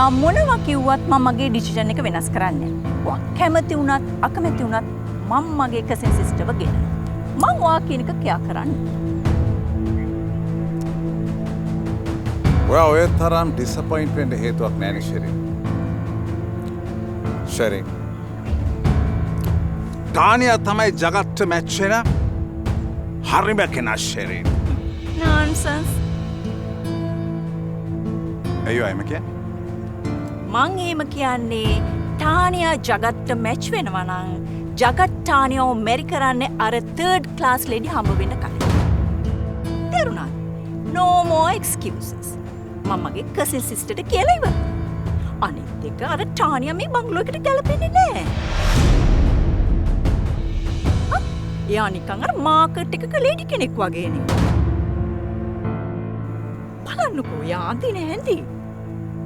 ඔයා මොනවා කිව්වත් මම මගේ ඩිසිෂන් එක වෙනස් කරන්නේ නැහැ. ඔයා කැමති වුණත් අකමැති වුණත් මම මගේ කසින් සිස්ටර්ව ගෙන. මම ඔයා කියන එක කියා කරන්නේ. ඔයා ඔය තරම් ඩිසපොයින්ට් වෙන්න හේතුවක් නැහැ නේ ෂෙරින්. ෂෙරින්. ටානියා තමයි ජගත්ට මැච් වෙන හරිම කෙනා ෂෙරින්. නොන්සන්ස්. අයියෝ එම කියන්නේ? මං එහෙම කියන්නේ ටානියා ජගත්ට මැච් වෙනවා නම් ජගත් ටානියාව මැරි කරන්නේ අර 3rd class lady හම්බ වෙන්න කලින්. තේරුණාද? No more excuses. මම මගේ කසින් සිස්ටර්ට කියලා ඉවරයි. අනිත් එක අර ටානියා මේ බංගලෝ එකට ගැලපෙන්නේ නැහැ. එයා නිකන් අර මාකට් එකක ලේඩි කෙනෙක් වගේනේ. බලන්නකෝ යා අඳින හැඳි.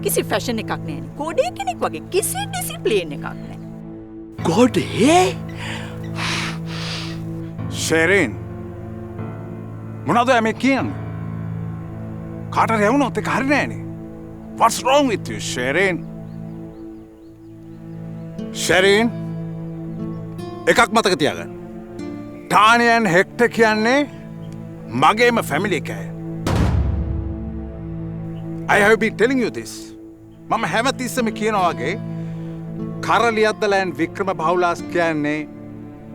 කිසි ෆැෂන් එකක් නැහැ. ගොඩේ කෙනෙක් වගේ කිසි ඩිසිප්ලින් එකක් නැහැ. ගොඩේ? ෂෙරින්. මොනවද මේ කියන්නේ? කාටද යවුනොත් ඒක හරි නෑනේ. What's wrong with you, ෂෙරින්? ෂෙරින්. එකක් මතක තියාගන්න. ටානියන් හෙක්ටර් කියන්නේ මගේම ෆැමිලි එකයි. I have been telling you this. මම හැමතිස්සෙම කියනවා වගේ කරලියද්දලයන් වික්‍රම බහුලාස් කියන්නේ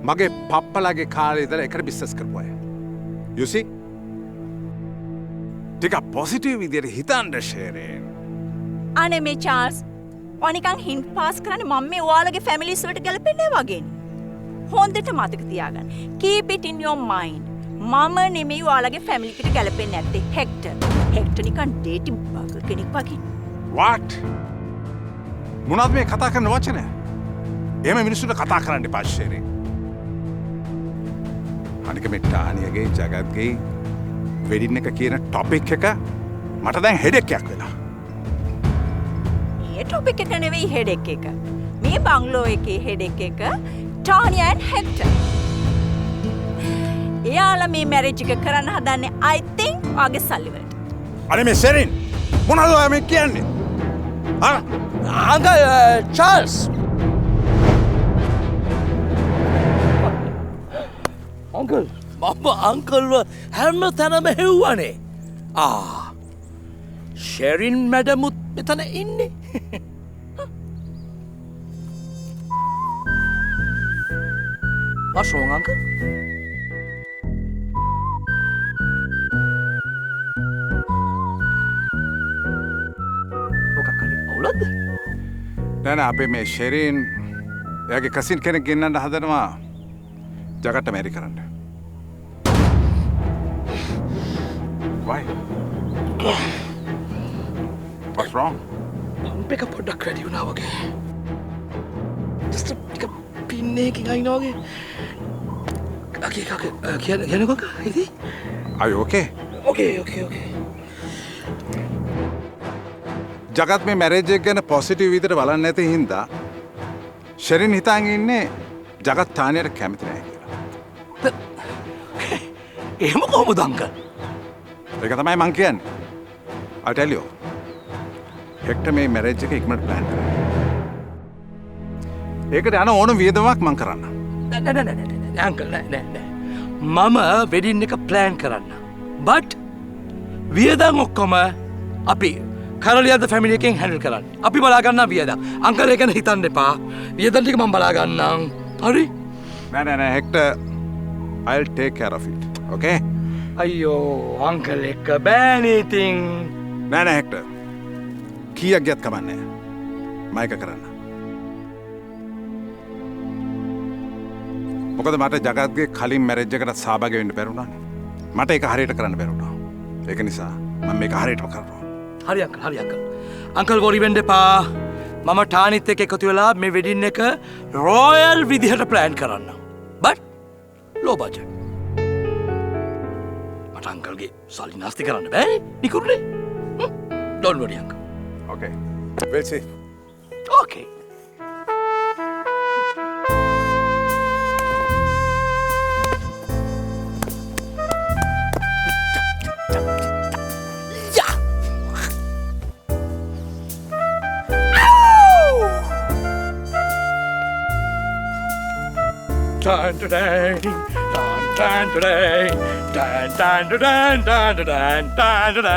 මගේ පප්පලාගේ කාලේ ඉඳලා එකට බිස්නස් කරපු අය. You see? ටිකක් පොසිටිව් විදියට හිතන්න ෂෙරින්. අනේ මේ චාල්ස් ඔනිකන් හින්ට් පාස් කරන්නේ මම මේ ඔයාලගේ ෆැමිලිස් වලට ගැලපෙන්නේ නැහැ වගේනේ. හොඳට මතක තියාගන්න. Keep it in your mind. මම නෙමෙයි ඔයාලගේ ෆැමිලි එකට ගැලපෙන්නේ නැත්තේ හෙක්ටර්. හෙක්ටර් නිකන් ඩේටි බග කෙනෙක් වගේ. What? මොනවද මේ කතා කරන වචන? එහෙම මිනිස්සුන්ට කතා කරන්න එපා ෂෙරින්. අනික මේ ටානියගේ ජගත්ගේ වෙඩින් එක කියන ටොපික් එක මට දැන් හෙඩෙක් එකක් වෙලා. මේ ටොපික් එක නෙවෙයි හෙඩෙක් එක. මේ බංගලෝ එකේ හෙඩෙක් එක ටානියා and හෙක්ටර්. එයාලා මේ මැරේජ් එක කරන්න හදන්නේ I think ඔයාගේ සල්ලි වලට. අනේ මේ ෂෙරින් මොනවද ඔයා මේ කියන්නේ? Uncle Charles. Uncle, මම අංකල්ව හැම තැනම හෙව්වනේ. ෂෙරින් මැඩමුත් මෙතන ඉන්නේ. What's wrong, Uncle? මොකක් හරි අවුලක්ද? නෑ නෑ අපේ මේ ෂෙරින් එයාගේ කසින් කෙනෙක් ගෙන්නන්න හදනවා ජගට මැරි කරන්න. Why? What's wrong? පම්ප් එක පොඩ්ඩක් වැඩි වුණා වගේ. Just ටික පින්නේකින් අයිනවා වගේ. කියනකො ඉතින්? Are you okay? Okay. Jagath මේ මැරේජ් එක ගැන පොසිටිව් විදිහට බලන්නේ නැති හින්දා ෂෙරින් හිතාන් ඉන්නේ ජගත් තානියට කැමති නැහැ කියලා. එහෙම කොහොමද අංකල්? ඒක තමයි මං කියන්නේ. I'll tell you. හෙක්ටර් මේ මැරේජ් එක ඉක්මනට ප්ලෑන් කරා. ඒකට යන ඕන වියදමක් මං කරන්න. නෑ අංකල් නෑ. මම වෙඩින් එක ප්ලෑන් කරන්න. බට් වියදම් ඔක්කොම අපි කරලියද ෆැමිලි එකෙන් හැන්ඩල් කරන්න. අපි බලා ගන්නම් වියදම්. අංකල් ඒක ගැන හිතන්න එපා. වියදම් ටික මම බලා ගන්නම්. හරි? නෑ hectare I'll take care of it. Okay? අයියෝ අංකල් එක්ක බෑනේ ඉතින්. නෑ හෙක්ටර්. කීයක් ගියත් කමන්නේ නෑ. මම එක කරන්න. මොකද මට ජගත්ගේ කලින් මැරේජ් එකට සහභාගී වෙන්න බැරුණානේ. මට ඒක හරියට කරන්න බැරුණා. ඒක නිසා මම මේක හරියටම කරනවා. හරි අංකල්. අංකල් වොරි වෙන්න එපා. මම ටානිත් එක්ක එකතු වෙලා මේ වෙඩින් එක රොයල් විදිහට ප්ලෑන් කරන්න. But low budget. මට අංකල්ගේ සල්ලි නාස්ති කරන්න බෑ නිකුරුනේ. Don't worry uncle. Okay. We'll see. Okay. Dun dun dun dun dun dun.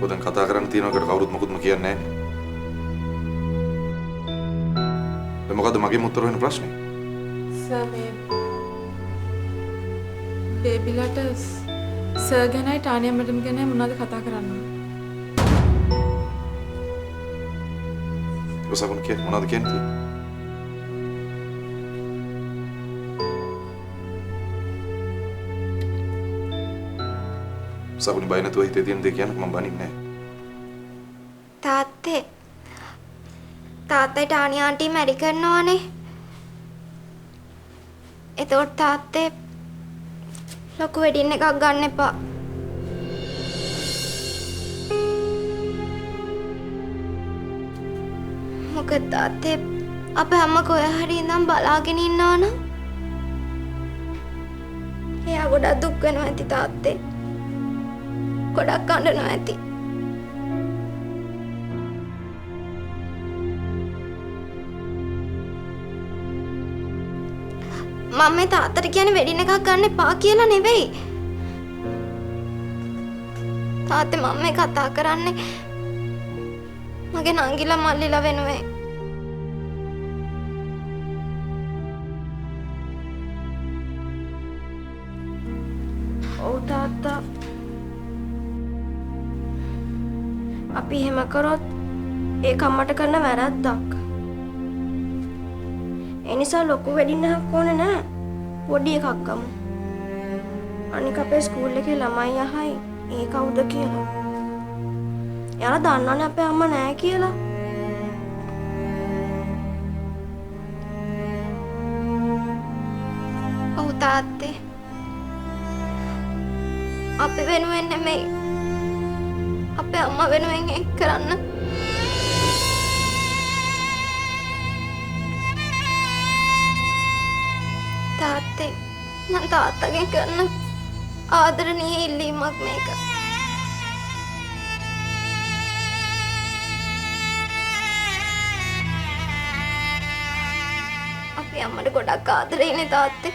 කොහෙන් කතා කරන්න තියෙනවකට කවුරුත් මොකුත්ම කියන්නේ නැහැ. දැන් මොකද්ද මගේ උත්තර වෙන ප්‍රශ්නේ? සර් මේ බේබිලට සර් ගැනයි ටානියා මැඩම් ගැනයි මොනවද කතා කරන්න ඕන? ඔසගුන් කියන්නේ මොනවද කියන්නේ? සබුනි බය නැතුව හිතේ තියෙන දේ කියන්නක මම බනින්නේ නැහැ. තාත්තයි ටානියා ආන්ටි මැරි කරනවානේ. එතකොට තාත්තේ ලොකු වෙඩින් එකක් ගන්න එපා. මොකද තාත්තේ අපේ අම්මා කොහේ හරි ඉඳන් බලාගෙන ඉන්නවනම් එයා ගොඩක් දුක් වෙනවා ඇති තාත්තේ. ගොඩක් අඬනවා ඇති. මම මේ තාත්තට කියන්නේ වෙඩින් එකක් ගන්න එපා කියලා නෙවෙයි. තාත්තේ මම මේ කතා කරන්නේ මගේ නංගිලා මල්ලිලා වෙනුවෙන්. ඔව් තාත්තා. අපි එහෙම කරොත් ඒක අම්මට කරන වැරද්දක්. ඒ නිසා ලොකු වෙඩින්නක් ඕනේ නෑ. පොඩි එකක් ගමු. අනික අපේ ස්කූල් එකේ ළමයි අහයි ඒ කවුද කියලා. එයාලා දන්නවනේ අපේ අම්මා නෑ කියලා. ඔව් තාත්තේ. අපි වෙනුවෙන් නෙමෙයි. අපේ අම්මා වෙනුවෙන් ඒක කරන්න. තාත්තේ මං තාත්තගෙන් කරන ආදරණීය ඉල්ලීමක් මේක. අපි අම්මට ගොඩක් ආදරේනේ තාත්තේ.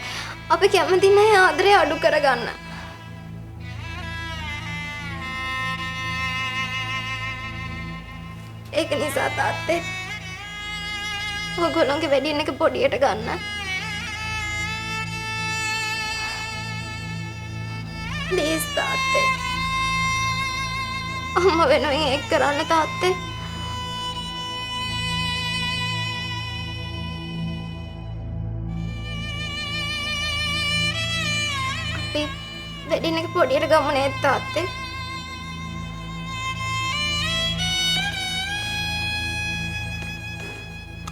අපි කැමති නැහැ ආදරේ අඩු කරගන්න. ඒක නිසා තාත්තේ ඔයගොල්ලෝගේ වෙඩින් එක පොඩියට ගන්න. ප්ලීස් තාත්තේ. අම්මා වෙනුවෙන් ඒක කරන්න තාත්තේ. අපි වෙඩින් එක පොඩියට ගමු නේද තාත්තේ?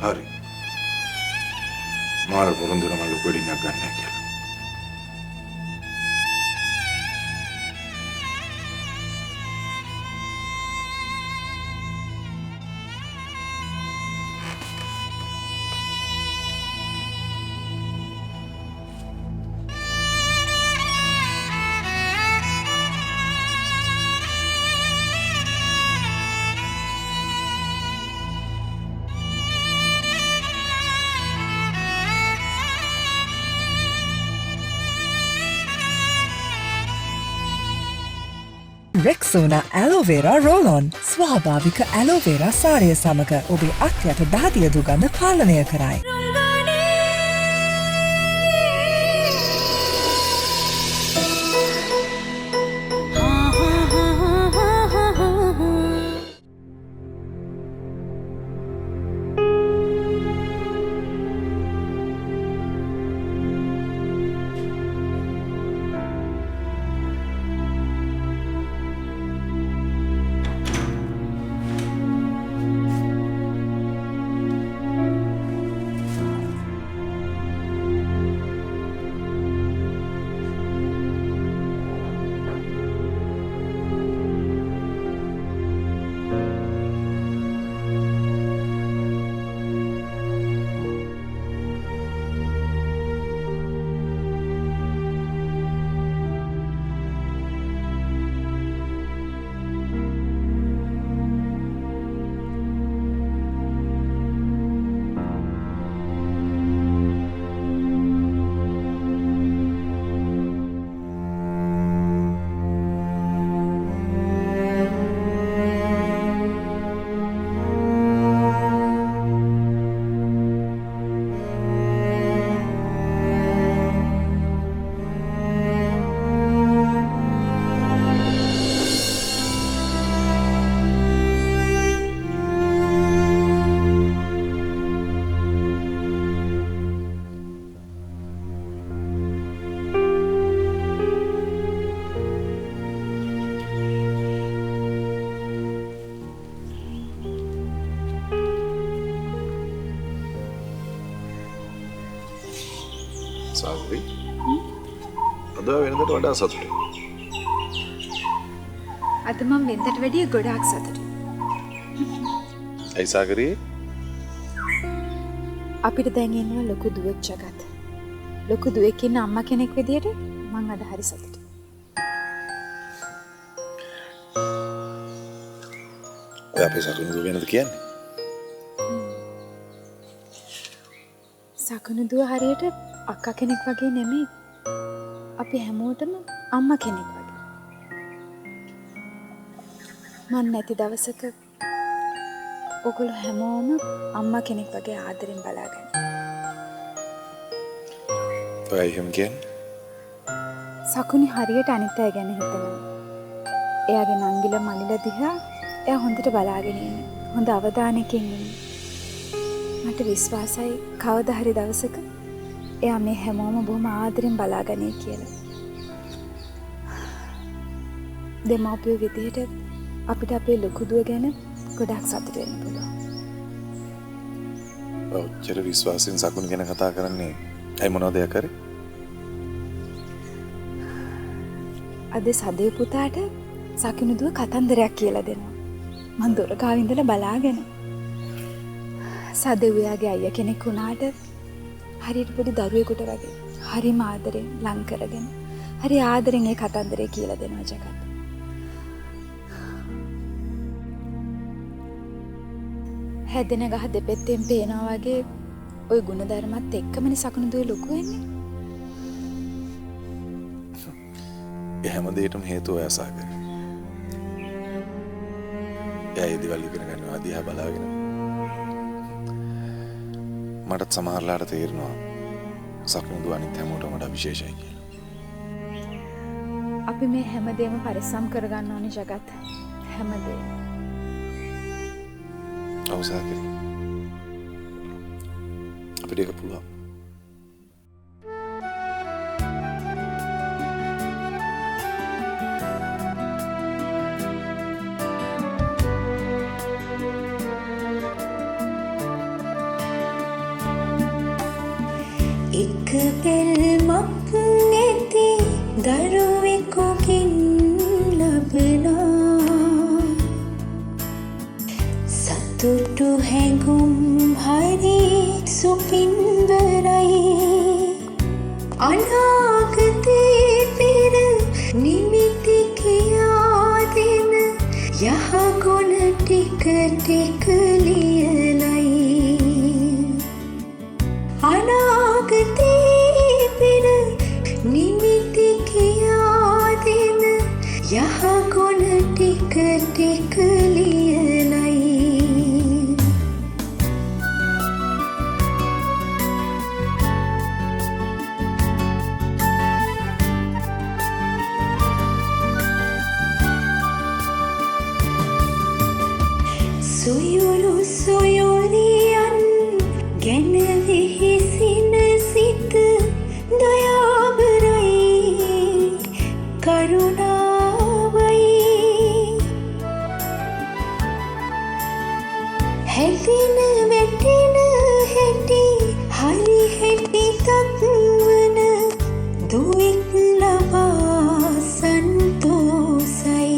හරි. මාර පොරොන්දු වෙනවා ලොකු වෙඩින්නක් ගන්න කියලා. Rexona Aloe Vera Roll-On ස්වාභාවික ඇලෝ වේරා සාරය සමග ඔබේ අත්යට දහදිය දුගඳ පාලනය කරයි. සාගරි අද වෙනදට වඩා සතුටුයි. අද මම වෙනදට වැඩිය ගොඩාක් සතුටුයි. ඇයි සාගරි? අපිට දැන් ඉන්නවා ලොකු දුවෙක් ජගත්. ලොකු දුවෙක් ඉන්න අම්මා කෙනෙක් විදියට මං අද හරි සතුටුයි. ඔය අපේ සතුටු දුව වෙනද කියන්නේ? සකුණු දුව හරියට අක්කා කෙනෙක් වගේ නෙමෙයි. අපි හැමෝටම අම්මා කෙනෙක් වගේ. මන් නැති දවසක ඔගොල්ලෝ හැමෝම අම්මා කෙනෙක් වගේ ආදරෙන් බලාගන්න. ඔය එහෙම කියන්නේ? සකුනි හරියට අනිත් අය ගැන හිතනවා. එයාගේ නංගිලා මලිලා දිහා එයා හොඳට බලාගෙන ඉන්නේ. හොඳ අවධානයකින් ඉන්නේ. මට විශ්වාසයි කවදා හරි දවසක එයා මේ හැමෝම බොහොම ආදරෙන් බලාගන්නේ කියලා. දෙමාපියෝ විදිහට අපිට අපේ ලොකු දුව ගැන ගොඩක් සතුට වෙන්න පුළුවන්. ඔච්චර විශ්වාසයෙන් සකුන් ගැන කතා කරන්නේ ඇයි මොනවද එයා කරේ? අද සදේ පුතාට සකිනු දුව කතන්දරයක් කියලා දෙනවා. මං දොර ගාව ඉඳලා බලාගෙන. සදේ උයාගේ අයියා කෙනෙක් වුණාට හරියට පොඩි දරුවෙකුට වගේ හරිම ආදරෙන් ලං කරගෙන හරි ආදරෙන් ඒ කතන්දරේ කියලා දෙනවා ජගත්. හැදෙන ගහ දෙපැත්තෙන් පේනවා වගේ ওই ගුණධර්මත් එක්කමනේ සකුණු දුවේ ලොකු වෙන්නේ. ඒ හැම දෙයකටම හේතුව ඔයා සාගරේ. එයා ඒ දේවල් ඉගෙන ගන්නවා දිහා බලාගෙන. මටත් සමහරලාට තේරෙනවා සකුණු දුව අනිත් හැමෝටම වඩා විශේෂයි කියලා. අපි මේ හැමදේම පරිස්සම් කරගන්න ඕනේ ජගත්. හැමදේම. ඔව් සාගරේ. අපිට ඒක පුළුවන්. එක පෙල්මක් නැති දරුවෙකුගෙන් ලබනා සතුටු හැඟුම් හරි සුපින්වරයි අනාගතේ පෙර නිමිති කියා දෙන යහගුණ ටික ටික ලියලයි අනාගතේ පෙර නිමිති කියා දෙන යහගුණ ටික ටික ලියලයි සොයුරු සොයුරියන් ගැන විහිසින සිත දයාබරයි කරුණාවයි හැදින වැටෙන හැටි හරි හැටි තත්වන දුවෙක් ලබා සන්තෝසයි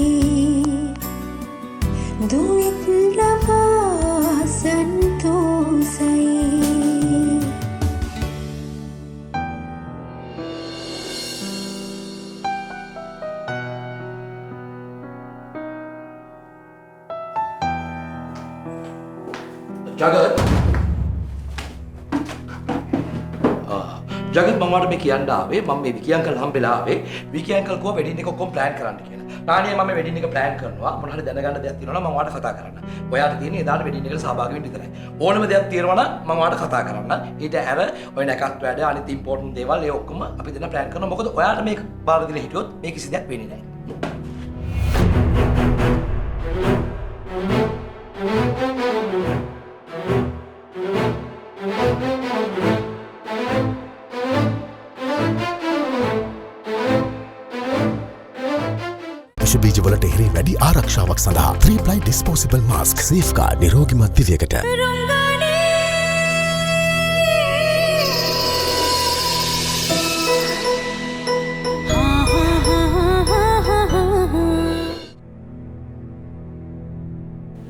දුවෙක් ලබා සන්තෝසයි ජගත් ජගත් මම වාට මේ කියන්න ආවේ මම මේ විකි අංකල් හම්බෙලා ආවේ විකි අංකල් කිව්වා වෙඩින් එක ඔක්කොම ප්ලෑන් කරන්න කියලා. නානිය මම වෙඩින් එක ප්ලෑන් කරනවා මොන හරි දැනගන්න දෙයක් තියෙනවා නම් මම වාට කතා කරන්න. ඔයාට තියෙන්නේ එදාට වෙඩින් එකට සහභාගී වෙන්න විතරයි. ඕනම දෙයක් තියෙනවා නම් මම වාට කතා කරන්න. ඊට ඇර ඔය නැකත් වැඩ අනිත් ඉම්පෝටන්ට් දේවල් ඒ ඔක්කොම අපි දෙන්න ප්ලෑන් කරනවා. මොකද ඔයාට මේක බාර දීලා හිටියොත් මේ කිසි දෙයක් වෙන්නේ නැහැ. බීජවලට එරෙහි වැඩි ආරක්ෂාවක් සඳහා 3ply disposable mask safeguard නිරෝගිමත් දිවියකට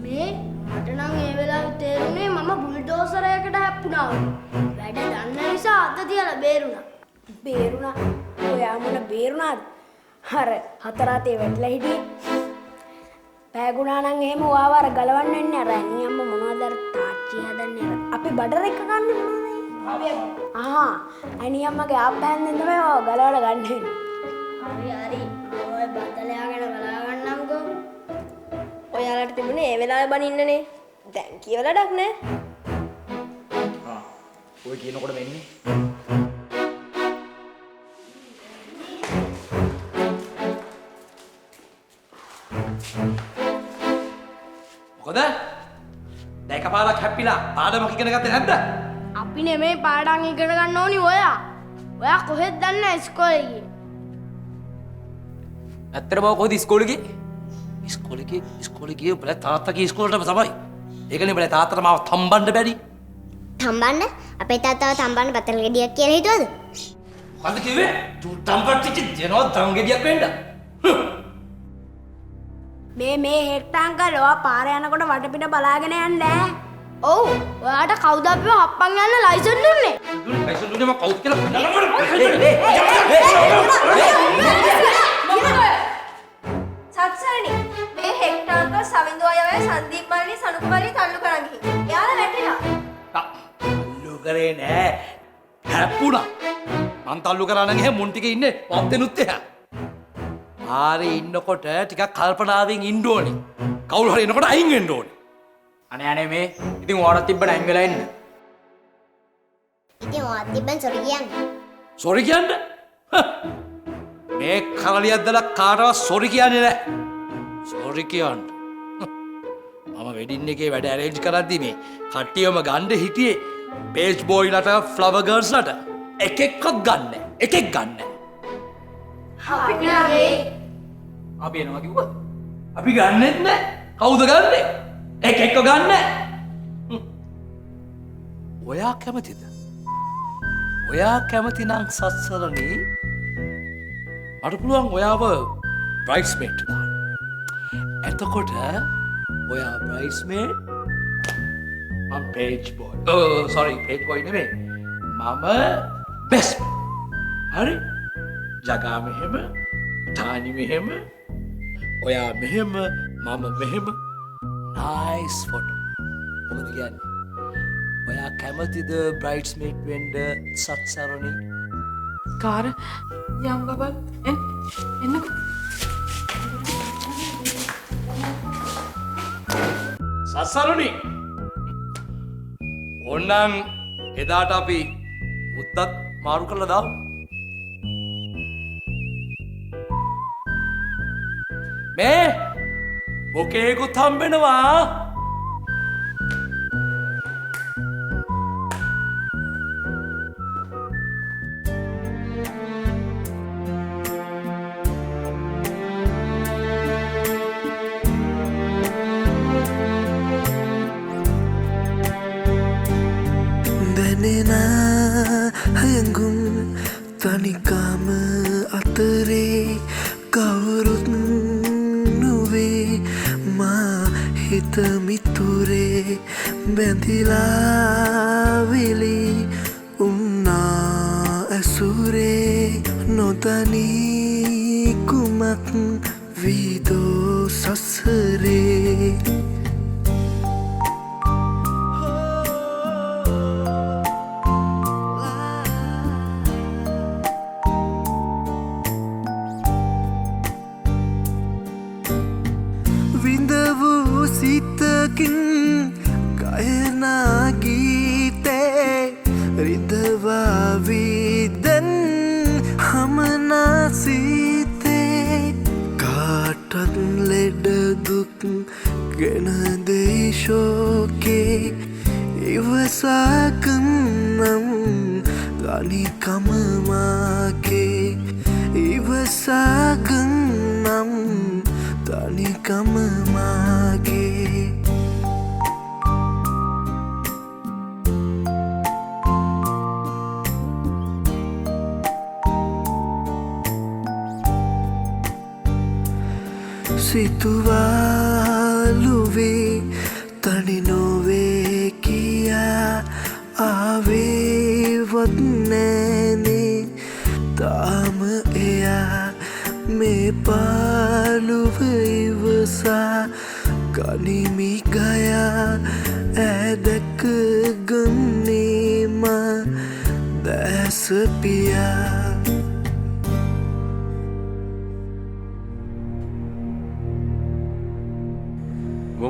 මේ මට නම් ඒ වෙලාවේ තේරුනේ මම බුල්ඩෝසරයකට හැප්පුණා වගේ. වැඩ දන්න නිසා අත තියලා බේරුණා. බේරුණා? ඔයා මොන බේරුණාද? අර හතරාතේ වැටලා හිටියේ. පෑගුණා නම් එහෙම ඔයාව අර ගලවන්න වෙන්නේ අර ඇනියම්ම මොනවද අර තාච්චි හදන්නේ අර අපි බඩර එක ගන්න මොනවද? ඇනියම්මගේ ආප්පෑන්ෙන් තමයි ඔය ගලවලා ගන්න වෙන්නේ. හරි ඔය බතලයාගෙන බලා ගන්නම්කෝ. ඔයාලට තිබුණේ ඒ වෙලාවේ බනින්නනේ. දැන් කියවලා ඩක් නෑ. ඔය කියනකොට වෙන්නේ ඇවිල්ලා පාඩමක් ඉගෙන ගත්තේ නැද්ද? අපි නෙමේ පාඩම් ඉගෙන ගන්න ඕනි ඔයා. ඔයා කොහෙද දන්නේ ඉස්කෝලේ ගියේ? ඇත්තට බව කොහෙද ඉස්කෝලේ ගියේ? ඉස්කෝලේ ගියේ බල තාත්තගේ ඉස්කෝලේටම තමයි. ඒකනේ බල තාත්තට මාව තම්බන්න බැරි. තම්බන්න අපේ තාත්තව තම්බන්න බතල් ගෙඩියක් කියලා හිතුවද? මොකද්ද කිව්වේ? තම්බට්ටි දෙනවා දංගෙඩියක් වෙන්න. මේ හෙට්ටංකල් ඔයා පාර යනකොට වටපිට බලාගෙන යන්න ඈ. ඔව්. ඔයාට කවුද අපිව හප්පන් යන්න ලයිසන් දුන්නේ? ලයිසන් දුන්නේ මම කවුද කියලා සත්සරණි මේ හෙට්ටංකල් සවින්දු අයවැය සංදීප් මල්ලි සනුකුමලි තල්ලු කරන් ගිහින්. එයාලා වැටිලා. තල්ලු කරේ නෑ. හැප්පුණා. මං තල්ලු කරා නම් එහෙ මුන් ටික ඉන්නේ වත්තෙනුත් එහා. ආරේ ඉන්නකොට ටිකක් කල්පනාවෙන් ඉන්න ඕනේ. කවුරු හරි එනකොට අයින් වෙන්න ඕනේ. අනේ මේ ඉතින් ඕනත් තිබ්බට අයින් වෙලා ඉන්න. ඉතින් ඔයාත් තිබ්බන් සොරි කියන්නේ. සොරි කියන්නේ? මේ කරලියක් දාලා කාටවත් සොරි කියන්නේ නැහැ. සොරි කියන්නේ. මම වෙඩින් එකේ වැඩ ඇරේන්ජ් කරද්දි මේ කට්ටියම ගන්න හිටියේ පේජ් බෝයිලට ෆ්ලවර් ගර්ල්ස්ලට එකෙක්වත් ගන්න. එකෙක් ගන්න. අපි එනවා කිව්වද? අපි ගන්නෙත් නෑ. කවුද ගන්නෙ? එකෙක්ව ගන්න. ඔයා කැමතිද? ඔයා කැමති නම් සත්සරණී මට පුළුවන් ඔයාව බ්‍රයිඩ්ස්මේඩ් දාන්න. එතකොට ඔයා බ්‍රයිඩ්ස්මේඩ් මම page boy. Sorry page boy නෙමෙයි. මම බෙස්ට්. හරි? ජගා මෙහෙම, ටානි මෙහෙම, ඔයා මෙහෙම, මම මෙහෙම. Nice photo. මොකද කියන්නේ? ඔයා කැමතිද බ්‍රයිඩ්ස්මේඩ් වෙන්න සත්සරණී? කාර යම් බබල් එන්නකෝ. සත්සරණී. ඕන්නම් එදාට අපි මුත්තත් මාරු කරලා දාමු. මේ බොකේකුත් හම්බෙනවා. දැනෙන හැඟුම් තනිකම අතරේ කවුරුත් නොවේ මා හිත මිතුරේ බැඳිලා වෙලි උන්නා ඇසුරේ නොදනී කුමක් විදෝ සසරේ විඳ වූ සිතකින් ගයනා ගීතේ රිදවා විදන් හමනා සිතේ කාටත් ලෙඩ දුක් ගෙන දෙයි ශෝකේ ඉවසාකන්නම් ගනිකම මාගේ ඉවසාකන්නම් තනිකම මාගේ සිතුවාලුවේ තනි නොවේ කියා ආවේවත් නෑනේ තාම එයා මේ පාළුව ඉවසා ගනිමි ගයා ඇදැක ගන්නේම දැස පියා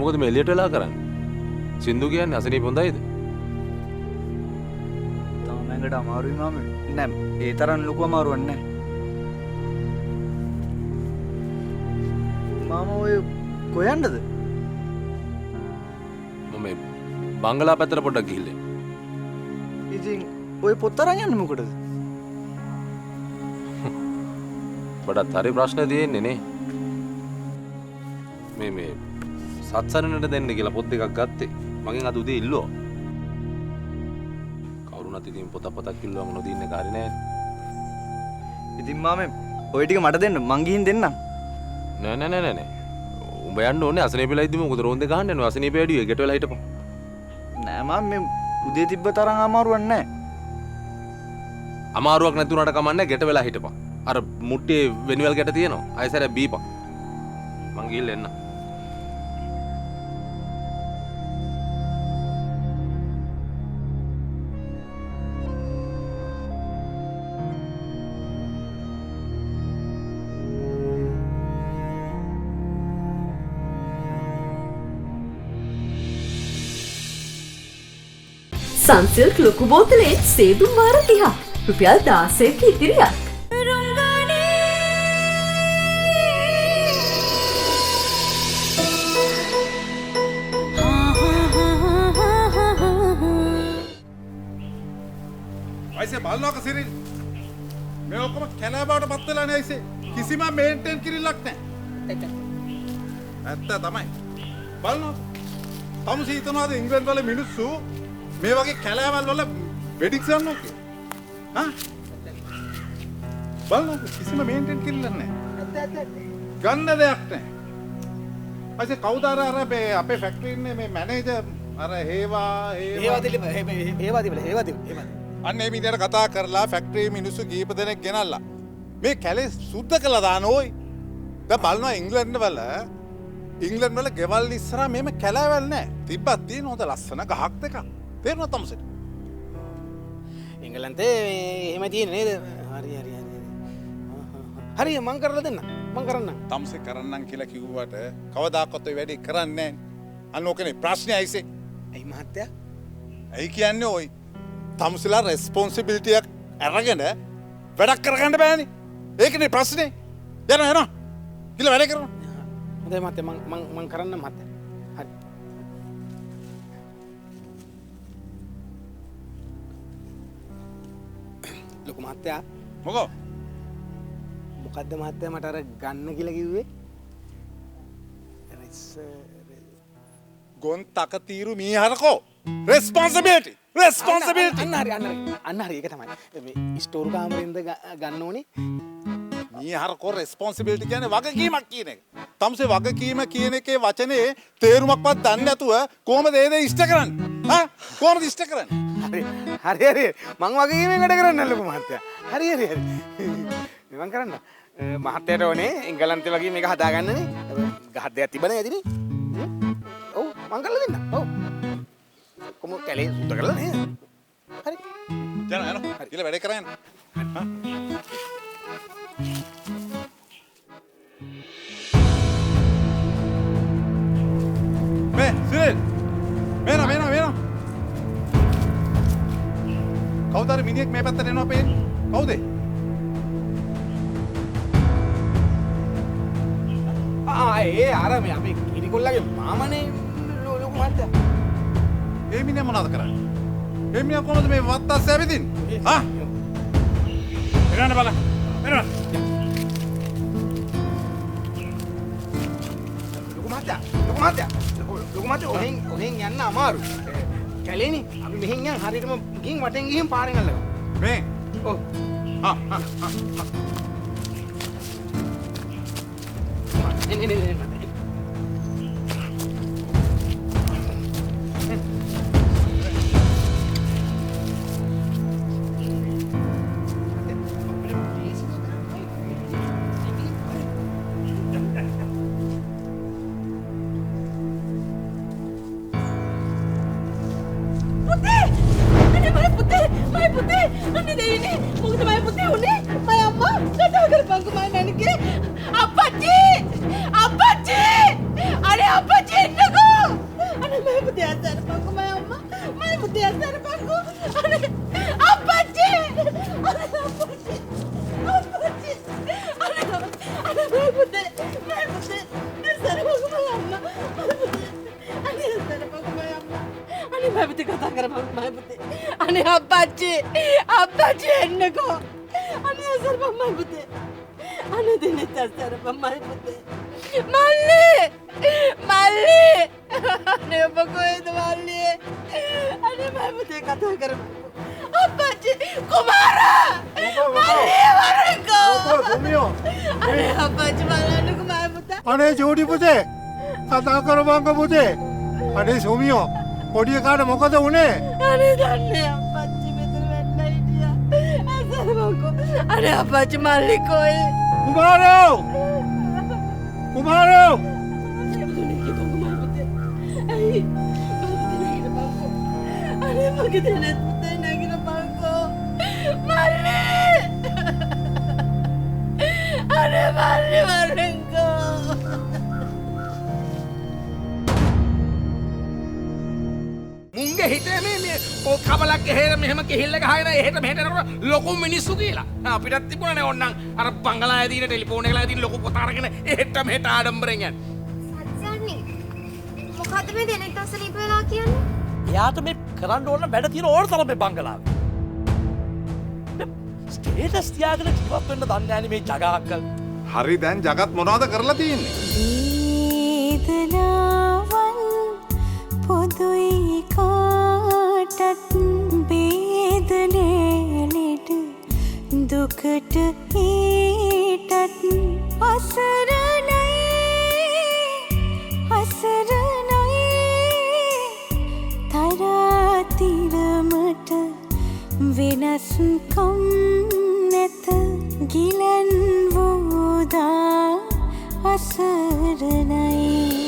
මොකද මේ එළියට වෙලා කරන්නේ? සින්දු කියන්නේ අසනීප හොඳයිද? තාම ඇඟට අමාරුයි මාමේ. නෑ ඒ තරම් ලොකු අමාරුවක් නෑ. මාම ඔය කොයන්නද? මම බංගලා පැත්තට පොඩ්ඩක් ගිහිල්ලා. ඉතින් ඔය පොත් අරන් යන්නේ මොකටද? බඩත් හරි ප්‍රශ්න තියෙන්නේ නේ. මේ සත්සරණට දෙන්න කියලා පොත් එකක් ගත්තේ. මගෙන් අද උදේ ඉල්ලුවා. කවුරුණත් ඉතින් පොතක් ඉල්ලුවම නොදින්න කාරි නෑ. ඉතින් මාමේ ඔය ටික මට දෙන්න මං ගිහින් දෙන්නම්. නෑ. උඹ යන්න ඕනේ අසනීපෙලා ඉද්දි මොකද රෝන්ද ගහන්න යනවා. අසනීපෙ වැඩි ගෙට වෙලා හිටපන්. නෑ මාම මේ උදේ තිබ්බ තරම් අමාරුවක් නෑ. අමාරුවක් නැතුණාට කමන්නේ ගෙට වෙලා හිටපන්. අර මුට්ටියේ වෙනිවල් ගැට තියෙනවා. ආයෙසරයක් බීපන්. මං ගිහිල්ලා එන්න. සන්සිල්ක් ලොකු බෝතලේ සේදුම් වාර 30ක් රුපියල් 16ක ඉතිරියක්. අයිසේ බලනවාක සිරිල් මේ ඔක්කොම කැලෑ බවට පත් වෙලා නේ අයිසේ කිසිම මේන්ටේන් කිරිල්ලක් නැහැ. ඇත්ත තමයි. බලනවා. තමුසි හිතනවාද ඉංග්‍රීසි වල මිනිස්සු මේ වගේ කැලෑවල් වල වෙඩික් ගන්නවා කියලා. හා? බලන්න කිසිම මේන්ටේන් කිරිල්ලක් නැහැ. ගන්න දෙයක් නැහැ. අයිසේ කවුද අර අපේ ෆැක්ටරි ඉන්නේ මේ මැනේජර් අර හේවා අන්න ඒ මිනිහට කතා කරලා ෆැක්ටරි මිනිස්සු කීප දෙනෙක් ගෙනල්ලා මේ කැලේ සුද්ධ කළා දාන ඕයි. දැන් බලනවා ඉංග්ලන්ඩ් වල ගෙවල් ඉස්සරහා මේම කැලෑවල් නැහැ. තිබ්බත් තියෙන හොඳ ලස්සන ගහක් දෙකක්. තේරුණා තමසට? එංගලන්තේ එහෙම තියෙන නේද? හරි මං කරලා දෙන්න. මං කරන්න. තමසේ කරන්නම් කියලා කිව්වට කවදාකවත් ඔය වැඩේ කරන්නේ නැහැ. අන්න ඕකනේ ප්‍රශ්නේ අයිසේ. ඇයි මහත්තයා? ඇයි කියන්නේ ඔයි? තමසලා රෙස්පොන්සිබිලිටි එකක් අරගෙන වැඩක් කරගන්න බෑනේ. ඒකනේ ප්‍රශ්නේ. යනවා. ගිහලා වැඩ කරනවා. හොඳයි මහත්තයා මං කරන්න මහත්තයා. හරි. ලොකු මහත්තයා මොකෝ? මොකද්ද මහත්තයා මට අර ගන්න කියලා කිව්වේ? ගොන් තක තීරු මීහරකෝ. රෙස්පොන්සිබිලිටි. අන්න හරි ඒක තමයි. මේ ස්ටෝර් කාමරෙන්ද ගන්න ඕනේ. මීහරකෝ රෙස්පොන්සිබිලිටි කියන්නේ වගකීමක් කියන එක. තමසේ වගකීම කියන එකේ වචනේ තේරුමක්වත් දන්නේ නැතුව කොහොමද ඒ දේ ඉෂ්ට කරන්නේ? හා? කොහොමද ඉෂ්ට කරන්නේ? හරි මං වගකීමෙන් වැඩ කරන්න ලොකු මහත්තයා. හරි මං කරන්න. මහත්තයාට ඕනේ එංගලන්තේ වගේ මේක හදාගන්නනේ. ගහක් දෙයක් තිබුණා ඇතිනේ. ඔව් මං කරලා දෙන්න. ඔව්. කොහොම කැලේ සුද්ධ කරලා නේද? හරි. යනවා. ගිහලා වැඩ කරන්න. හා? මේ සිරිල්. මේනා. කවුද අර මිනිහෙක් මේ පැත්තට එනවා පේන්නේ? කවුද? ඒ අර මේ අපේ කිරිකොල්ලගේ මාමනේ ලොකු මහත්තයා. ඒ මිනිහා මොනවද කරන්නේ? ඒ මිනිහා කොහොමද මේ වත්තස්සේ ඇවිදින්නේ? හා? එරන්න බලන්න. එරන්න. ලොකු මහත්තයා ඔහෙන් යන්න අමාරු. කැලේනේ අපි මෙහෙන් යන් හරියටම ගිහින් වටෙන් ගිහින් පාරෙන් අල්ලගමු. මේ? ඔව්. එන්න. අප්පච්චි! මයි පුතේ. අනේ අප්පච්චි එන්නකෝ. අනේ අසරපම් මයි පුතේ. අනේ දිනෙත් අසරපම් මයි පුතේ. මල්ලි! අනේ ඔබ කොහෙද මල්ලි? අනේ මයි පුතේ කතා කරමු. අප්පච්චි කුමාරා! මල්ලි වරෙන්කෝ! අනේ අප්පච්චි බලන්නකෝ මයි පුතා. අනේ ජෝඩි පුතේ කතා කරපංක පුතේ. අනේ සෝමියෝ පොඩි එකාට මොකද වුනේ? අනේ දන්නේ අප්පච්චි මෙතන වැටලා හිටියා. අසරපම්කෝ. අනේ අප්පච්චි මල්ලි කොහෙ? කුමාරෝ! අනේ මගේ දෙනෙත් පුතේ නැගිටපන්කෝ. මල්ලි! අනේ මල්ලි වරෙන්කෝ. මුංගේ හිතේ මේ කබලක් ගෙහෙර මෙහෙම කිහිල්ල ගහගෙන එහෙට මෙහෙට යනකොට ලොකු මිනිස්සු කියලා. අපිටත් තිබුණානේ ඕන්නම් අර බංගලාවේ තියෙන ටෙලිෆෝන් එකලා තියෙන ලොකු පොත අරගෙන එහෙට මෙහෙට ආඩම්බරෙන් යන්නේ. සත්‍යන්නේ මොකද්ද මේ දෙනෙක් අසනීප වෙලා කියන්නේ? එයාට මේ කරන්න ඕන වැඩ තියෙන ඕන තරම් මේ බංගලාවේ. ස්ටේටස් තියාගෙන ජීවත් වෙන්න දන්නේ නැහැ මේ ජගාක්කල්. හරි දැන් ජගත් මොනවද කරලා තියෙන්නේ? වේදනාවන් පොදුයි කාටත් බේදනේලෙට දුකට හීටත් අසරණයි තරාතිරමට වෙනස්කම් නැත ගිලන් වූදා අසරණයි